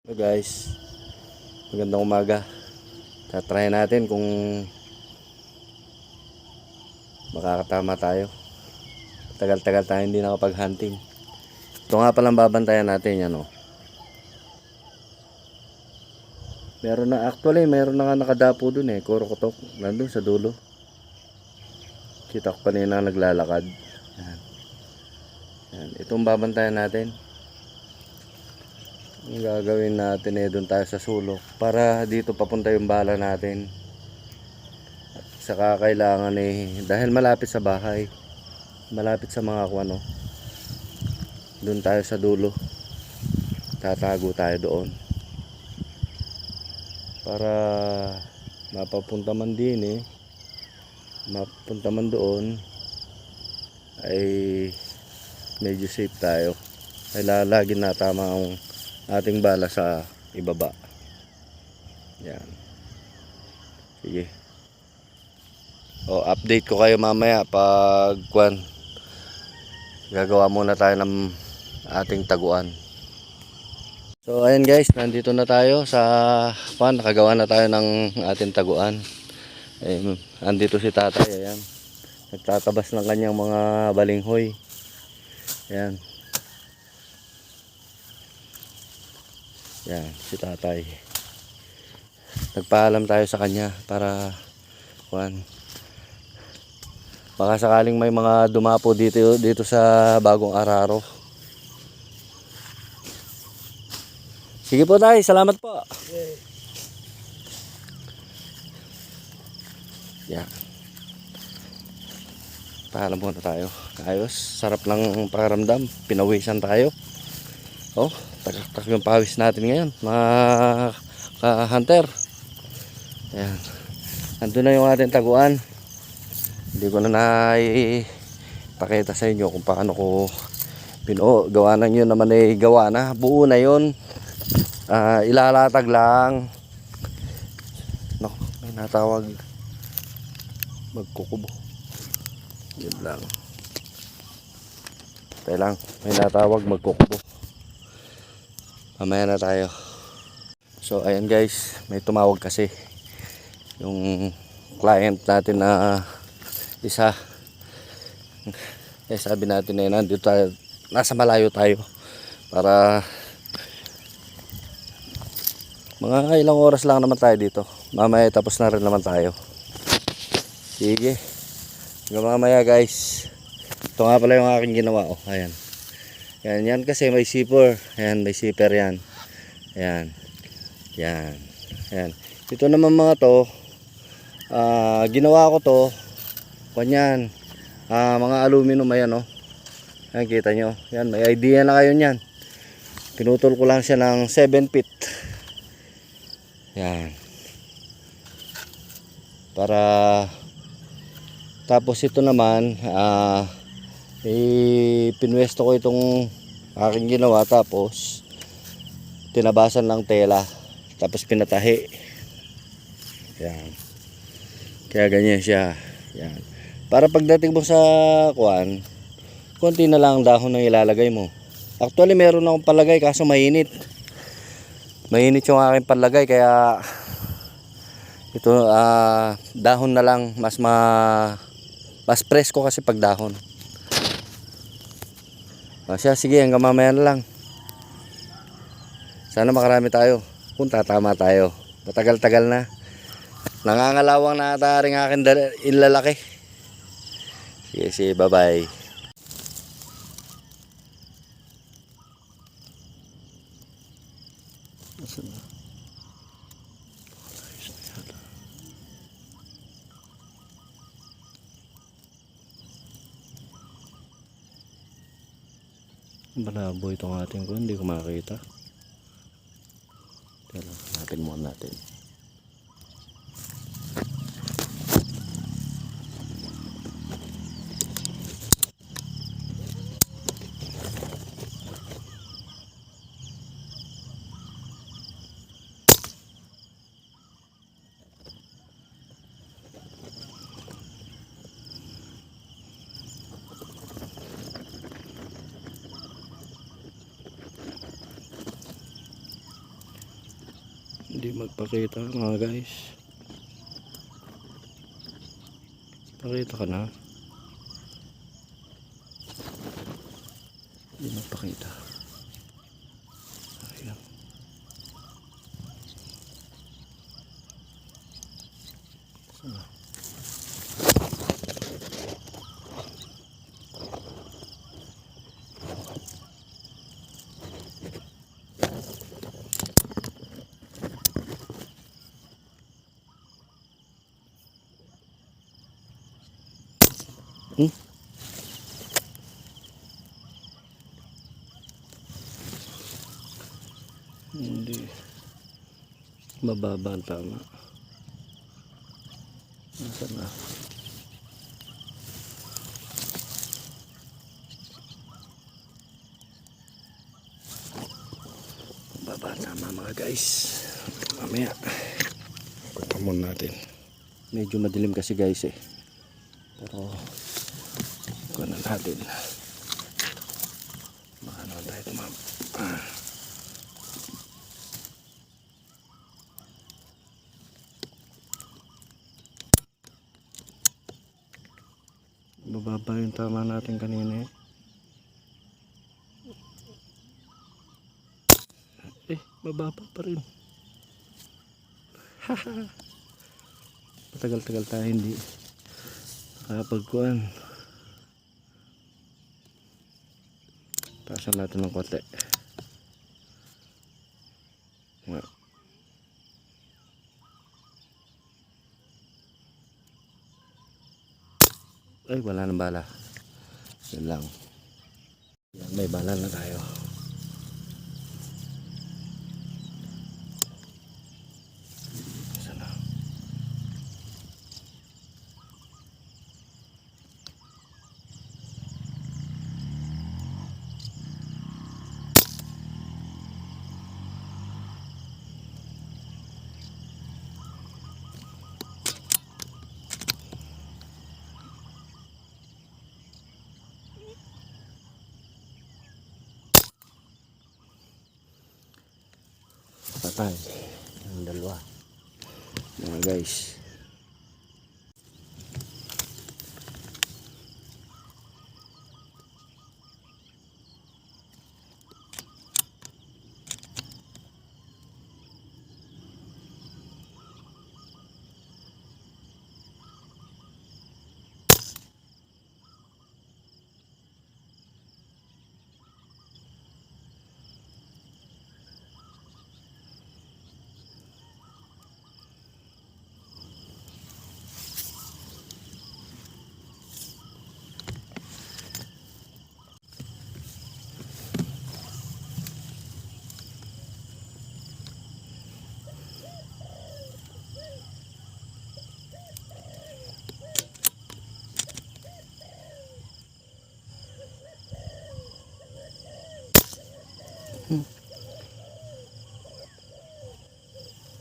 So guys, magandang umaga. Tatry natin kung makakatama tayo. Tagal-tagal tayo hindi nakapag-hunting. Ito nga palang babantayan natin yan, oh. Meron na nga nakadapo dun eh. Kurokotok, nandun sa dulo. Kita ko kanina naglalakad. Yan. Yan. Itong babantayan natin. Ang gagawin natin eh, doon tayo sa sulok para dito papunta yung bala natin. At saka kailangan eh, dahil malapit sa bahay, malapit sa mga kuwano, doon tayo sa dulo, tatago tayo doon para mapapunta man din eh, mapunta man doon ay medyo safe tayo. Kaya lagi natama ang ating bala sa ibaba. Yan. Sige. O, update ko kayo mamaya pag gagawa muna tayo ng ating taguan. So ayan guys, nandito na tayo sa nakagawa na tayo ng ating taguan. Andito si tatay, ayan. Nagtatabas ng kanyang mga balinghoy. Ayan. Yan, si tatay. Nagpaalam tayo sa kanya para baka sakaling may mga dumapo dito sa Bagong Araro. Sige po tay, salamat po. Yan. Paalam muna tayo. Ayos, sarap ng pakiramdam. Pinawisan tayo. Oh, tagak yung pawis natin ngayon, mga ka-hunter. Ayan. Andun na yung ating taguan. Hindi ko na naipakita sa inyo kung paano ko binuo. Gawa na yun naman ay gawa na. Buo na yun. Ilalatag lang. No, may natawag. Magkukubo. Yun lang. Tayo lang. May natawag magkukubo. Mamaya na tayo. So ayan guys, may tumawag kasi yung client natin na isa. Sabi natin na nandito tayo, nasa malayo tayo para mga ilang oras lang naman tayo dito. Mamaya tapos na rin naman tayo. Sige, hanggang mamaya guys. Ito nga pala yung aking ginawa. Oh, ayan. Yan kasi may zipper. Ayan, may zipper yan. Ayan. Yan. Ayan. Ito naman mga to, ginawa ko to, kanyan, mga aluminum, ayan, oh. Ayan, kita nyo. Yan, may idea na kayo nyan. Pinutol ko lang siya ng 7 feet. Yan. Para, tapos ito naman, pinwesto ko itong aking ginawa, tapos tinabasan ng tela, tapos pinatahi. Yan. Kaya ganyan siya. Yan. Para pagdating mo sa konti na lang dahon na ilalagay mo. Actually meron akong palagay kaso mainit. Mainit yung aking palagay kaya ito dahon na lang, mas presko kasi pag dahon. Sige, hanggang mamaya na lang. Sana makarami tayo. Kung tatama tayo. Matagal-tagal na. Nangangalawang na ata rin akin ilalaki. Sige, bye-bye. Malabo itong ating ko, hindi ko makakita. Pero hanapin muna natin. Hindi magpakita mga guys. Pakita ka na. Hindi magpakita. Ayan. Sana. Hindi mababa ang tama. Nasaan na? Mababa ang tama mga guys. Mamaya kutamon natin. Medyo madilim kasi guys eh, pero kuha na natin. Baka naman tayo tumama. Mababa yung tama natin kanina eh. Mababa pa rin. Matagal-tagal tayo hindi nakapagkuhan. Taasan natin ng konti. Ay, wala nang bala. Yan lang. Yan, may bala na tayo. Sana. Patay ang dalawa mga guys.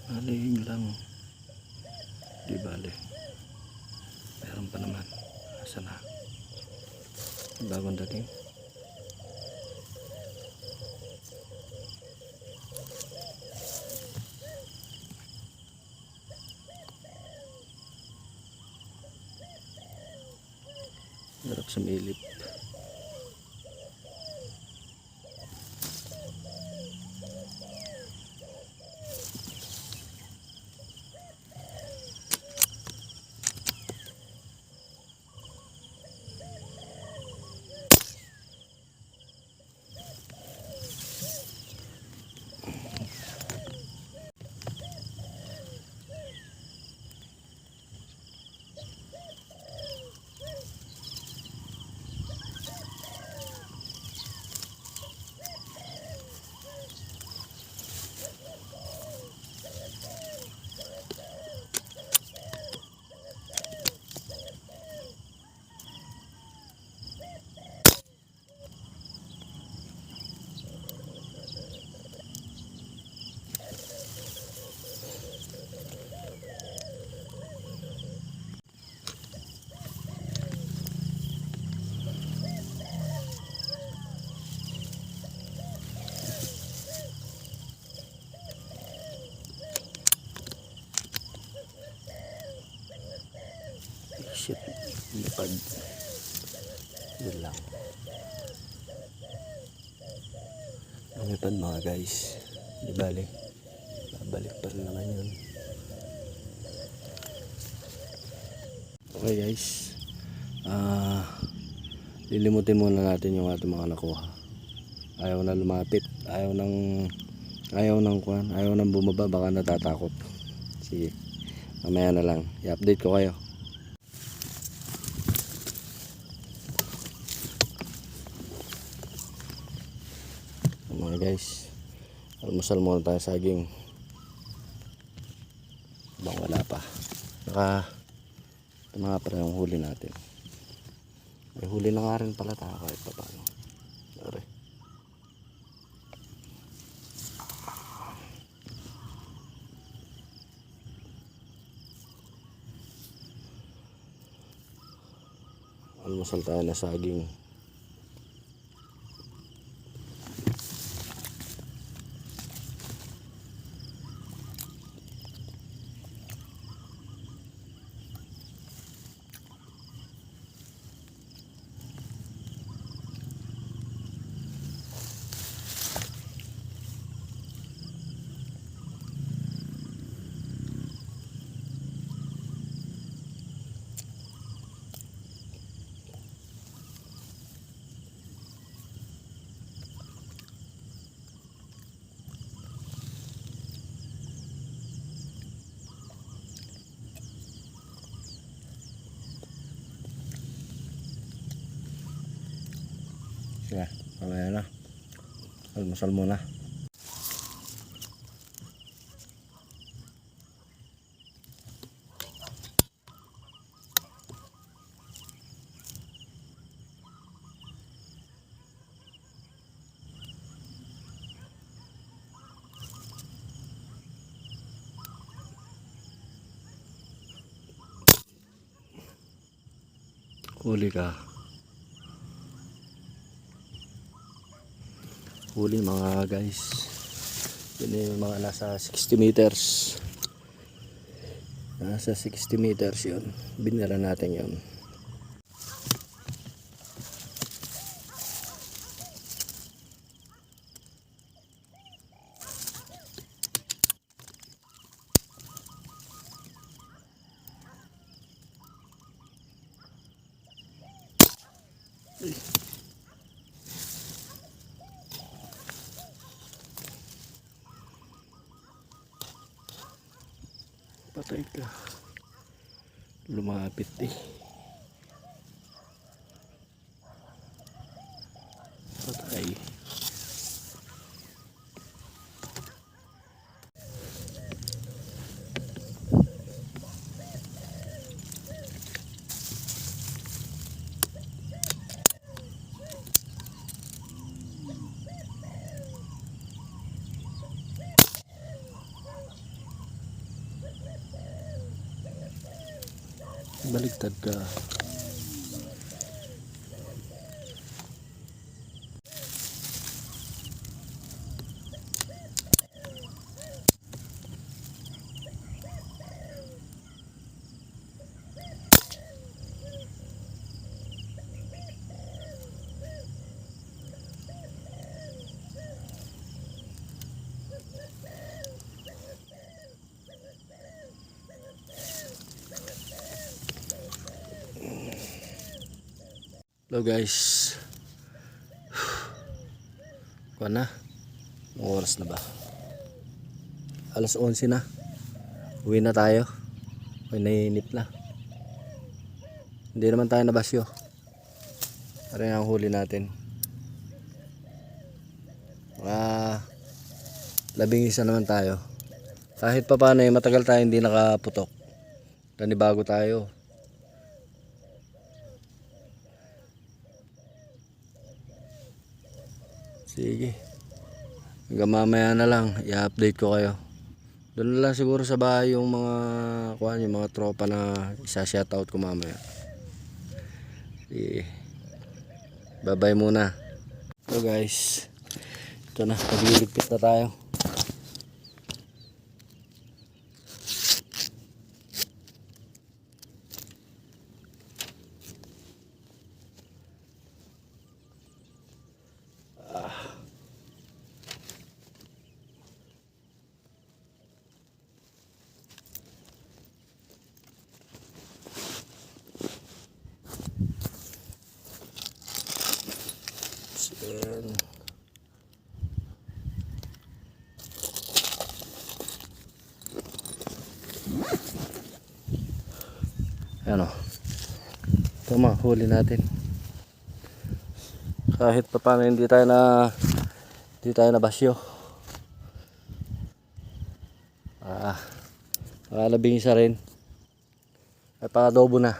Aling lang. Di bale. Meron pa naman. Asa na? Bagong dating. Harap sa milip. shit. Lipad. Yun lang. Lumipad mga guys. Di bali. Babalik pa rin naman yun. Okay guys. Lilimutin muna natin yung ating mga nakuha. Ayaw na lumapit. Ayaw nang bumaba. Baka natatakot. Sige. Mamaya na lang. I-update ko kayo. Mga guys, almusal muna tayo saging. Bang wala pa. Ito mga pa yung huli natin. May huli na nga rin pala tayo kahit pa paano. Sorry. Almusal tayo na saging. Sige, mamaya na. Almusal muna. Huli ka. Huli mga guys. Yun yung mga nasa 60 meters. Nasa 60 meters yun. Binira natin yun. Patay ka. Lumapit eh. Patay. Baligtad ka. Hello guys. Kuha na. Anong oras na ba? Alas 11 na. Uwi na tayo. Uy, naiinip na. Hindi naman tayo nabasyo. Parang ang huli natin. 11 naman tayo. Kahit pa paano matagal tayo hindi nakaputok. Nanibago tayo. Sige. Hanggang mamaya na lang, i-update ko kayo. Doon na lang siguro sa bahay yung mga tropa na isa-shoutout ko mamaya. Sige. Bye-bye muna. So guys, ito na, nagliligpit na tayo. Then, ano, tama, huli natin. Kahit pa paano hindi tayo nabasyo. Nakalabing isa rin. Ay pa-adobo na.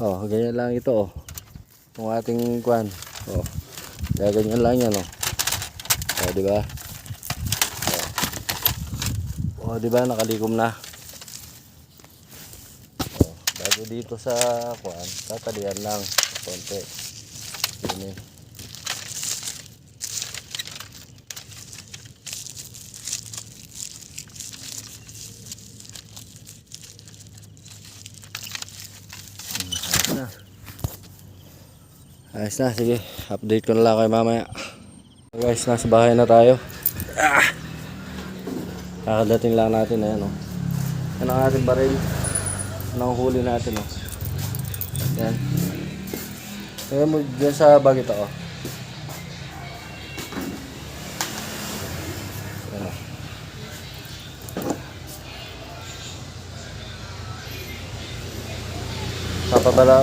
Oh, ganyan lang ito oh. Yung ating kwan. Oh. Kaya ganyan lang yan oh. Oh, di ba? Oh, di ba nakalikom na. Oh, bago dito sa kwan, tatalian lang konti. Sini. Ayos na, sige. Update ko na lang kayo mamaya. Guys, nasa bahay na tayo. Kakadating lang natin na yan, oh. Yan ang ating baril. Yan ang huli natin, oh. Yan. Kaya mo dyan sa bagit ako. Yan, oh.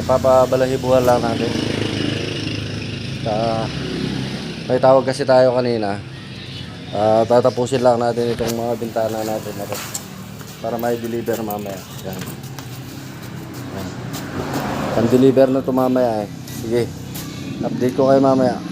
Papabalahibuhan lang natin. May tawag kasi tayo kanina. Tatapusin lang natin itong mga bintana natin na para may deliver mamaya. Yan. Yan. Pan-deliver na ito mamaya eh. Sige. Update ko kayo mamaya.